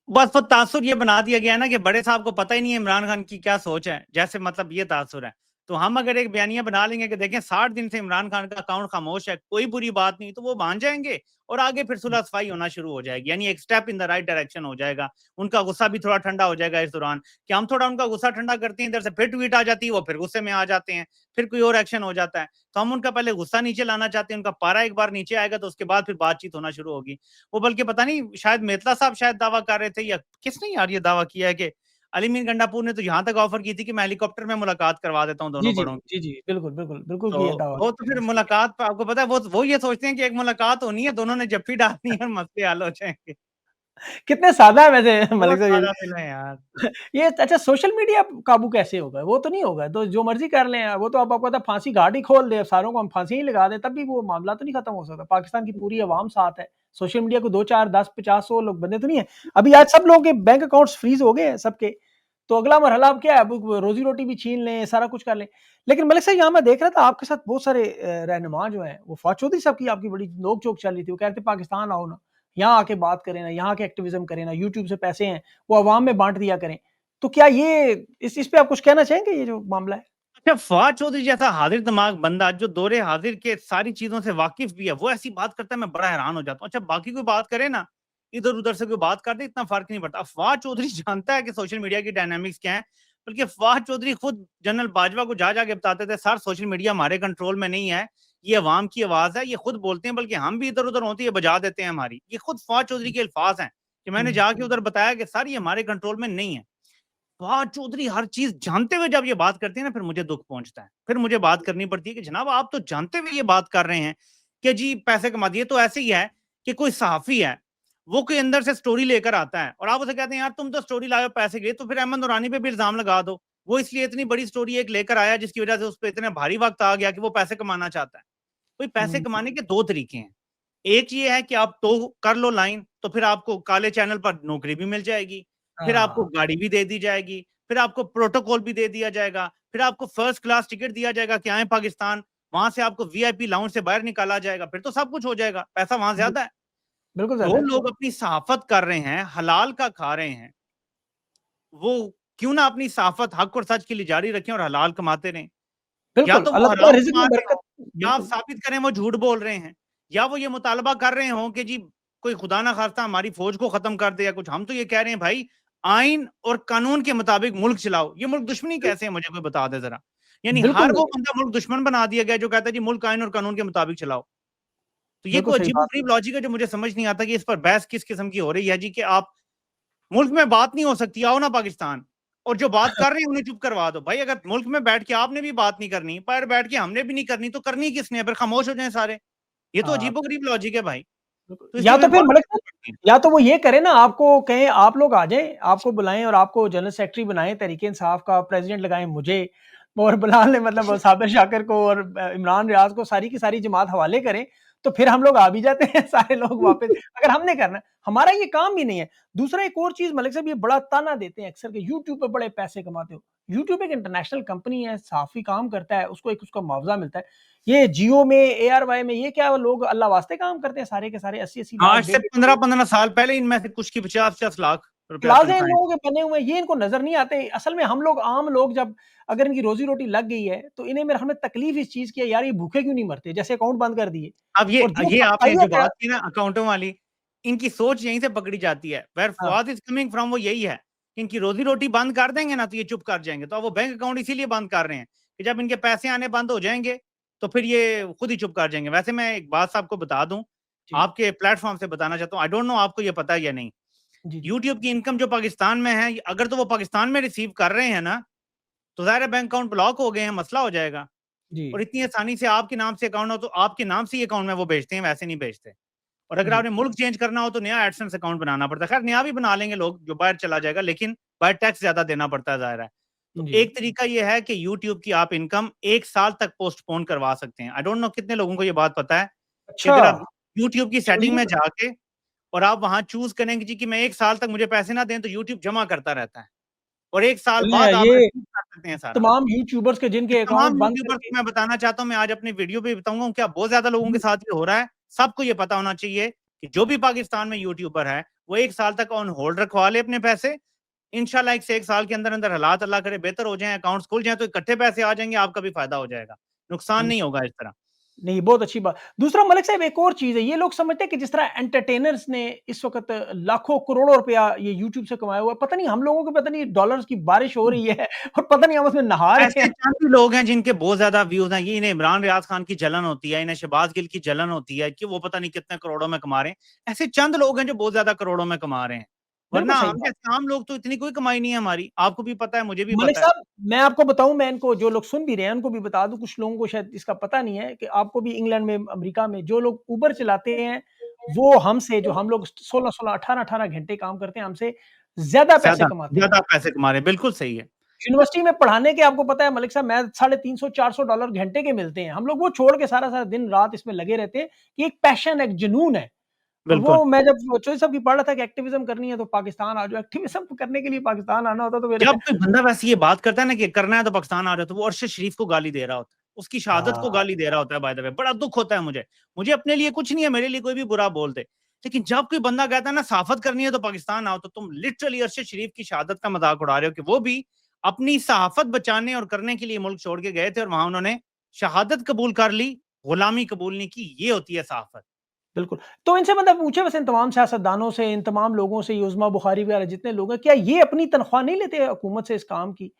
बस वो तासुर ये बना दिया गया है ना कि बड़े साहब को पता ही नहीं है इमरान खान की क्या सोच है, जैसे मतलब ये तासुर है। तो हम अगर एक बयानिया बना लेंगे कि देखें 60 दिन से इमरान खान का अकाउंट खामोश है, कोई बुरी बात नहीं, तो वो मान जाएँगे और आगे फिर सुलह सफाई होना शुरू हो जाएगी। यानी एक step in the right direction हो जाएगा। उनका गुस्सा भी थोड़ा ठंडा हो जाएगा इस दौरान, कि हम थोड़ा उनका गुस्सा ठंडा करते हैं, इधर से फिर ट्वीट आ जाती है, वो फिर गुस्से में आ जाते हैं, फिर कोई और एक्शन हो जाता है। तो हम उनका पहले गुस्सा नीचे लाना चाहते हैं, उनका पारा एक बार नीचे आएगा तो उसके बाद फिर बातचीत होना शुरू होगी। वो बल्कि पता नहीं शायद मेतला साहब शायद दावा कर रहे थे, या किसने यार ये दावा किया है कि अली मीर गंडापुर ने तो यहाँ तक ऑफर की थी कि मैं हेलीकॉप्टर में मुलाकात करवा देता हूँ जी, दोनों जी। बड़ों की। जी, जी। बिल्कुल, बिल्कुल, बिल्कुल तो ये दावा वो तो फिर मुलाकात पे आपको पता है वो ये सोचते हैं कि एक मुलाकात होनी है, दोनों ने जप्फी डालनी है और मसले हल हो जाएँगे। कितने सादा है वैसे मलिक बहुत साहब सादा ये। दिल है यार। ये अच्छा सोशल मीडिया काबू कैसे होगा? वो तो नहीं होगा, तो जो मर्ज़ी कर लें, वो तो अब आपको पता है फांसी घाट ही खोल दे, सारों को हम फांसी ही लगा दें, तब भी वो मामला तो नहीं खत्म हो सकता। पाकिस्तान की पूरी अवाम साथ है, सोशल मीडिया को 2, 4, 10, 50, 100 लोग बंदे तो नहीं है। अभी आज सब लोगों के बैंक अकाउंट्स फ्रीज़ हो गए हैं सबके, तो अगला मरहला अब क्या है? अब रोज़ी-रोटी भी छीन लें, सारा कुछ कर लें। लेकिन मलिक साहब यहाँ मैं देख रहा था आपके साथ बहुत सारे रहनुमा जो हैं, वो फवाद चौधरी साहब की आपकी बड़ी नोक-झोंक चल रही थी, वो कह रहे थे पाकिस्तान आओ ना, यहाँ आके बात करें ना, यहाँ के एक्टिविज़्म करें ना, यूट्यूब से पैसे हैं, वो अवाम में बाँट दिया करें। तो क्या ये इस पे आप कुछ कहना चाहेंगे ये जो मामला है? अच्छा, फवाद चौधरी जैसा हाजिर दिमाग बंदा जो दौरे हाजिर के सारी चीजों से वाकिफ भी है, वो ऐसी बात करता है, मैं बड़ा हैरान हो जाता हूँ। अच्छा बाकी कोई बात करे ना, इधर उधर से कोई बात कर दे, इतना फर्क नहीं पड़ता। फवाद चौधरी जानता है कि सोशल मीडिया की डायनामिक्स क्या है, बल्कि फवाद चौधरी खुद जनरल बाजवा को जा जाके बताते थे सर सोशल मीडिया हमारे कंट्रोल में नहीं है, ये अवाम की आवाज है, ये खुद बोलते हैं, बल्कि हम भी इधर उधर होते ये बजा देते हैं हमारी। ये खुद फवाद चौधरी के अल्फाज हैं कि मैंने जाके उधर बताया कि सर ये हमारे कंट्रोल में नहीं है। फवाद चौधरी हर चीज जानते हुए जब ये बात करते हैं ना, फिर मुझे दुख पहुंचता है। फिर मुझे बात करनी पड़ती है कि जनाब आप तो जानते हुए ये बात कर रहे हैं कि जी पैसे कमा दिए। तो ऐसे ही है कि कोई सहाफी है, वो कोई अंदर से स्टोरी लेकर आता है और आप उसे कहते हैं यार तुम तो स्टोरी लाए हो पैसे गए, तो फिर अहमद नूरानी पे भी इल्जाम लगा दो। वो इसलिए इतनी बड़ी स्टोरी एक लेकर आया जिसकी वजह से उस पर इतना भारी वक्त आ गया कि वो पैसे कमाना चाहता है। कोई पैसे कमाने के दो तरीके हैं। एक ये है कि आप तो कर लो लाइन, तो फिर आपको काले चैनल पर नौकरी भी मिल जाएगी, फिर आपको गाड़ी भी दे दी जाएगी, फिर आपको प्रोटोकॉल भी दे दिया जाएगा, फिर आपको फर्स्ट क्लास टिकट दिया जाएगा कि आए पाकिस्तान, वहां से आपको वीआईपी लाउंज से बाहर निकाला जाएगा, फिर तो सब कुछ हो जाएगा, पैसा वहां ज्यादा है। बिल्कुल जो ज्यादा है। लोग अपनी सहाफत कर रहे हैं, हलाल का खा रहे हैं, वो क्यों ना अपनी सहाफत हक और सच के लिए जारी रखें और हलाल कमाते रहें। या बिल्कुल तो वो अल्लाह ताला हराम रिज़्क़ कमा में रहे बरकत। हों, या आप बिल्कुल साबित करें वो झूठ बोल रहे हैं, या वो ये मुतालबा कर रहे हों कि जी कोई खुदा ना खास्ता हमारी फौज को खत्म कर दे या कुछ। हम तो ये कह रहे हैं भाई आइन और कानून के मुताबिक मुल्क चलाओ। ये मुल्क दुश्मनी कैसे है, मुझे कोई बता दे जरा। यानी बिल्कुल हर वो बंदा मुल्क दुश्मन बना दिया गया जो कहता है जी मुल्क आइन और कानून के मुताबिक चलाओ। तो ये बिल्कुल कोई सही बात है। अजीब-ओ-गरीब लॉजिक है जो मुझे समझ नहीं आता कि इस पर बहस किस किस्म की हो रही है जी कि आप मुल्क में बात नहीं हो सकती, आओ ना पाकिस्तान, और जो बात कर रहे हैं उन्हें चुप करवा दो। भाई अगर मुल्क में बैठ के आपने भी बात नहीं करनी, बाहर बैठ के हमने भी नहीं करनी, तो करनी किसने है? फिर खामोश हो जाएं सारे। ये तो हाँ, अजीबो-गरीब लॉजिक है भाई। बिल्कुल। तो या इसलिए तो फिर फिर बात मलिक करनी साहब, पड़ती है। या तो वो ये करें ना, आपको कहें आप लोग आ जाएँ, आपको बुलाएँ और आपको जनरल सेक्रेटरी बनाएँ तहरीक-ए-इंसाफ का, प्रेज़िडेंट लगाएँ मुझे और बिलाल मतलब साबिर शाकिर को और इमरान रियाज़ को, सारी की सारी जमात हवाले करें, तो फिर हम लोग आ भी जाते हैं सारे लोग वापस, अगर हमने करना है। हमारा ये काम ही नहीं है। दूसरा एक और चीज़ मलिक साहब, ये बड़ा ताना देते हैं अक्सर कि यूट्यूब पे बड़े पैसे कमाते हो। यूट्यूब एक इंटरनेशनल कंपनी है, सहाफ़ी काम करता है, उसको एक उसका मुआवज़ा मिलता है। ये जियो में, एआरवाई में, ये क्या लोग अल्लाह वास्ते काम करते हैं सारे के सारे 80-80 लाख, आज से डेढ़-डेढ़ 15-15 साल पहले इनमें से कुछ की 50-50 लाख रुपया प्लाज़ा इन तनख्वाहें। लोगों के बने हुए हैं, ये इनको नज़र नहीं आते। असल में हम लोग आम लोग जब अगर इनकी रोज़ी-रोटी लग गई है, तो इन्हें मेरे हमें तकलीफ़ इस चीज़ की है, यार ये भूखे क्यों नहीं मरते? जैसे अकाउंट बंद कर दिए अब और जो ये आपने जो सफाइयत है। बात की ना अकाउंटों वाली, इनकी सोच यहीं से पकड़ी जाती है। वेयर हाँ, फवाद इज़ कमिंग फ्रॉम वो यही है, कि इनकी रोज़ी-रोटी बंद कर देंगे ना तो ये चुप कर जाएँगे। तो अब वो बैंक अकाउंट इसीलिए बंद कर रहे हैं, कि जब इनके पैसे आने बंद हो जाएँगे, तो फिर ये खुद ही चुप कर जाएँगे। वैसे मैं एक बात आपको बता दूँ, जी, आपके प्लेटफ़ॉर्म से बताना चाहता हूँ, आई डोंट नो आपको ये पता है या नहीं? जी, जी, यूट्यूब की इनकम जो पाकिस्तान में है, अगर तो वो पाकिस्तान में रिसीव कर रहे हैं ना, तो ज़ाहिर है बैंक अकाउंट ब्लॉक हो गए हैं, मसला हो जाएगा। जी, और इतनी आसानी से आपके नाम से अकाउंट हो तो आपके नाम से ही अकाउंट में वो भेजते हैं, वैसे नहीं भेजते। और अगर जी, आपने मुल्क चेंज करना हो तो नया एडसेंस अकाउंट बनाना पड़ता है। खैर नया भी बना लेंगे लोग, जो बाहर चला जाएगा, लेकिन बाहर टैक्स ज़्यादा देना पड़ता है, ज़ाहिर है। तो जी। एक तरीका ये है कि यूट्यूब की आप इनकम 1 साल तक पोस्टपोन करवा सकते हैं। आई डोंट नो कितने लोगों को ये बात पता है कि अच्छा, अगर आप यूट्यूब की मुझे सेटिंग नहीं में पता। जाके और आप वहाँ चूज़ करें कि जी कि मैं 1 साल तक मुझे पैसे ना दें, तो यूट्यूब जमा करता रहता है और 1 साल चलें, बाद आप ये रिसीव कर सकते हैं सारा। तमाम यूट्यूबर्स के ये जिनके तमाम अकाउंट बंद यूट्यूबर्स करके। को मैं बताना चाहता हूँ, मैं आज अपनी वीडियो पे बताऊँगा, क्या बहुत ज़्यादा लोगों के साथ ये हो रहा है। सबको ये पता होना चाहिए कि जो भी पाकिस्तान में यूट्यूबर है, वो 1 साल तक ऑन होल्ड रखवा ले अपने पैसे। इंशाल्लाह 1 से 1 साल के अंदर-अंदर हालात अल्लाह करे बेहतर हो जाएँ, अकाउंट्स खुल जाएँ, तो इकट्ठे पैसे आ जाएँगे, आपका भी फ़ायदा हो जाएगा। नुकसान नहीं होगा इस तरह। नहीं, बहुत अच्छी बात। दूसरा मलिक साहब, एक और चीज़ है, ये लोग समझते हैं कि जिस तरह एंटरटेनर्स ने इस वक़्त लाखों करोड़ों रुपया ये यूट्यूब से कमाया हुआ है, पता नहीं हम लोगों को पता नहीं डॉलर्स की बारिश हो रही है और पता नहीं हम उसमें नहा रहे ऐसे हैं। चंद ही लोग हैं जिनके बहुत ज़्यादा व्यूज़ हैं। ये इन्हें इमरान रियाज़ खान की जलन होती है, इन्हें शहबाज़ गिल की जलन होती है कि वो पता नहीं कितने करोड़ों में कमा रहे हैं। ऐसे चंद लोग हैं जो बहुत ज़्यादा करोड़ों में कमा रहे हैं। वरना बिल्कुल सही हम बात। जैसे आम लोग तो इतनी कोई कमाई नहीं है हमारी। आपको भी पता है, मुझे भी मलिक पता है। साहब, मैं आपको बताऊँ, मैं इनको जो लोग सुन भी रहे हैं, उनको भी बता दूँ, कुछ लोगों को शायद इसका पता नहीं है कि आपको भी इंग्लैंड में, अमेरिका में जो लोग उबर चलाते हैं, वो हमसे जो हम लोग 16-16, 18-18 घंटे काम करते हैं, हमसे ज़्यादा पैसे ज़्यादा, कमाते हैं। ज़्यादा पैसे कमा रहे हैं, बिल्कुल सही है। यूनिवर्सिटी में पढ़ाने के आपको पता है मलिक साहब, मैं $350-400 घंटे के मिलते हैं। हम लोग वो छोड़ के सारा-सारा दिन-रात इसमें लगे रहते हैं कि एक पैशन है, एक जुनून है। और बिल्कुल। वो मैं जब चौधरी साहब की पढ़ रहा था कि एक्टिविज़्म करनी है तो पाकिस्तान आ जाओ। एक्टिविज़्म करने के लिए पाकिस्तान आना होता तो फिर जब कोई बंदा वैसे ये बात करता है ना कि करना है तो पाकिस्तान आ जाओ, तो वो अरशद शरीफ को गाली दे रहा होता है। उसकी शहादत को हाँ, गाली दे रहा होता है बाय द वे। बड़ा दुःख होता है मुझे। मुझे अपने लिए कुछ नहीं है, मेरे लिए कोई भी बुरा बोल दे। लेकिन जब कोई बंदा कहता है ना सहाफ़त करनी है तो पाकिस्तान आओ, तो तुम लिटरली अरशद शरीफ की शहादत का मज़ाक उड़ा रहे हो कि वो भी अपनी सहाफ़त बचाने और करने के लिए मुल्क छोड़ के गए थे और वहाँ उन्होंने शहादत कबूल कर ली, गुलामी कबूल नहीं की। ये होती है सहाफ़त। बिल्कुल। तो इनसे मतलब पूछे वैसे इन तमाम सियासतदानों से, इन तमाम लोगों से, ये उज़मा बुखारी वगैरह जितने लोग हैं, क्या ये अपनी तनख्वाह नहीं लेते हुकूमत से इस काम की?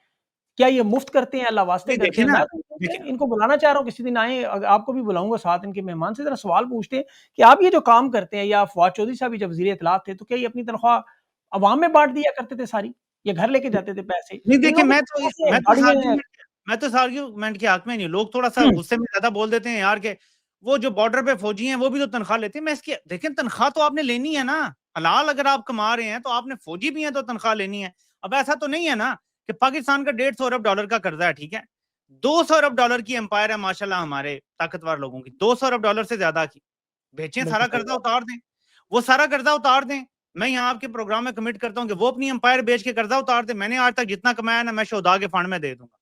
क्या ये मुफ्त करते हैं, अल्लाह वास्ते नहीं, करते देखिए हैं? ना, मैं तो इनको देखिए इनको बुलाना चाह रहा हूँ, किसी दिन आए, आपको भी बुलाऊंगा साथ इनके मेहमान से, जरा सवाल पूछते हैं कि आप ये जो काम करते हैं, या फवाद चौधरी साहब जब वजीर इत्तलात थे तो क्या ये अपनी तनख्वाह अवाम में बांट दिया करते थे सारी, या घर लेके जाते थे पैसे? नहीं, इन देखिए लोगों के पैसे हैं, गाड़ियां हैं। मैं तो इस आर्ग्यूमेंट के हक में नहीं हूँ। लोग थोड़ा-सा गुस्से में ज़्यादा बोल देते हैं यार कि वो जो बॉर्डर पे फौजी हैं, वो भी तो तनख्वाह लेते हैं। मैं इसकी देखिए, तनख्वाह तो आपने लेनी है ना, हलाल अगर आप कमा रहे हैं, तो आपने फौजी भी हैं तो तनख्वाह लेनी है। अब ऐसा तो नहीं है ना कि पाकिस्तान का $150 अरब का कर्जा है, ठीक है? $200 अरब की एम्पायर है माशाल्लाह हमारे ताकतवर लोगों की, $200 अरब से ज़्यादा की। बेचें, बिल्कुल सारा सही कर्जा बात। उतार दें, वो सारा कर्जा उतार दें। मैं यहाँ आपके प्रोग्राम में कमिट करता हूँ कि वो अपनी एम्पायर बेच के कर्जा उतार दे। मैंने आज तक जितना कमाया ना, मैं शोधा के फंड में दे दूंगा।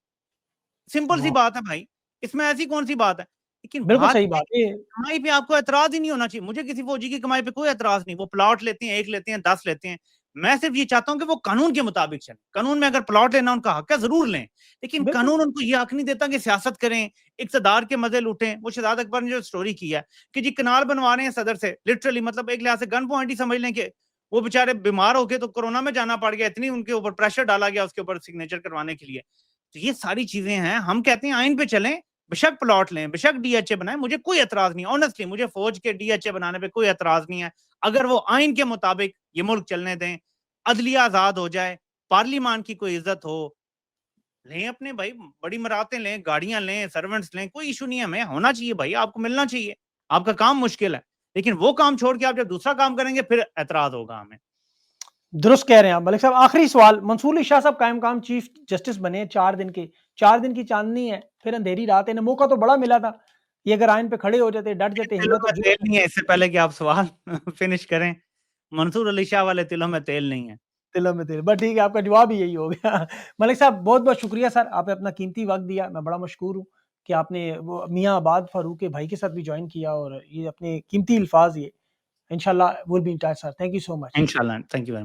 सिंपल सी वाह! बात है भाई, इसमें ऐसी कौन सी बात है? लेकिन बिल्कुल बात सही ये है बात कि है। कमाई पे आपको एतराज ही नहीं होना चाहिए। मुझे किसी फौजी की कमाई पे कोई एतराज नहीं। वो प्लॉट लेते हैं, 1 लेते हैं, 10 लेते हैं। मैं सिर्फ ये चाहता हूँ कि वो कानून के मुताबिक चलें। कानून में अगर प्लॉट लेना उनका हक है, ज़रूर लें। लेकिन बिल्कुल। कानून उनको ये हक नहीं देता कि सियासत करें, इक़्तिदार के मज़े लूटें। वो शहजाद अकबर ने जो स्टोरी की है कि जी कनाल बनवा रहे हैं सदर से, लिटरली मतलब एक लिहाज से गन पॉइंट ही समझ लें कि वो बेचारे बीमार हो गए तो कोरोना में जाना पड़ गया। इतनी उनके ऊपर प्रेशर डाला गया उसके ऊपर सिग्नेचर करवाने के लिए। तो ये सारी चीज़ें हैं। हम कहते हैं आइन पे चलें, बेशक प्लॉट लें, बेशक डीएचए बनाएं, मुझे कोई एतराज नहीं। ऑनेस्टली मुझे फौज के डीएचए बनाने पे कोई एतराज नहीं है। अगर वो आइन के मुताबिक ये मुल्क चलने दें, अदलिया आजाद हो जाए, पार्लियामान की कोई इज्जत हो, लें अपने भाई, बड़ी मरातें लें, गाड़ियां लें, सर्वेंट्स लें, कोई इशू नहीं है। हमें होना चाहिए भाई, आपको मिलना चाहिए। आपका काम मुश्किल है, लेकिन वो काम छोड़ के आप जब दूसरा काम करेंगे फिर एतराज होगा हमें। दुरुस्त कह रहे हैं आप मलिक साहब। आखिरी सवाल, मंसूर अली शाह साहब कायम काम चीफ जस्टिस बने 4 दिन के, 4 दिन की चांदनी है, फिर अंधेरी रात है, इन्हें मौका तो बड़ा मिला था। ये अगर आइन पे खड़े हो जाते, डट जाते, तिलों हिम्मत में और तेल जुर्रत। नहीं है, इससे पहले कि आप सवाल फिनिश करें, मंसूर अली शाह वाले तिलों में तेल नहीं है। तिलों में तेल, बस ठीक है, आपका जवाब ही यही हो गया। मलिक साहब बहुत-बहुत शुक्रिया सर, आपने अपना कीमती वक़्त दिया, मैं बड़ा मशकूर हूँ कि आपने वो मियाँ आबाद फ़ारूक के भाई के साथ भी जॉइन किया और ये अपने कीमती अल्फ़ाज़ ये इंशाल्लाह will be in touch sir, thank you so much. इंशाल्लाह, थैंक यू।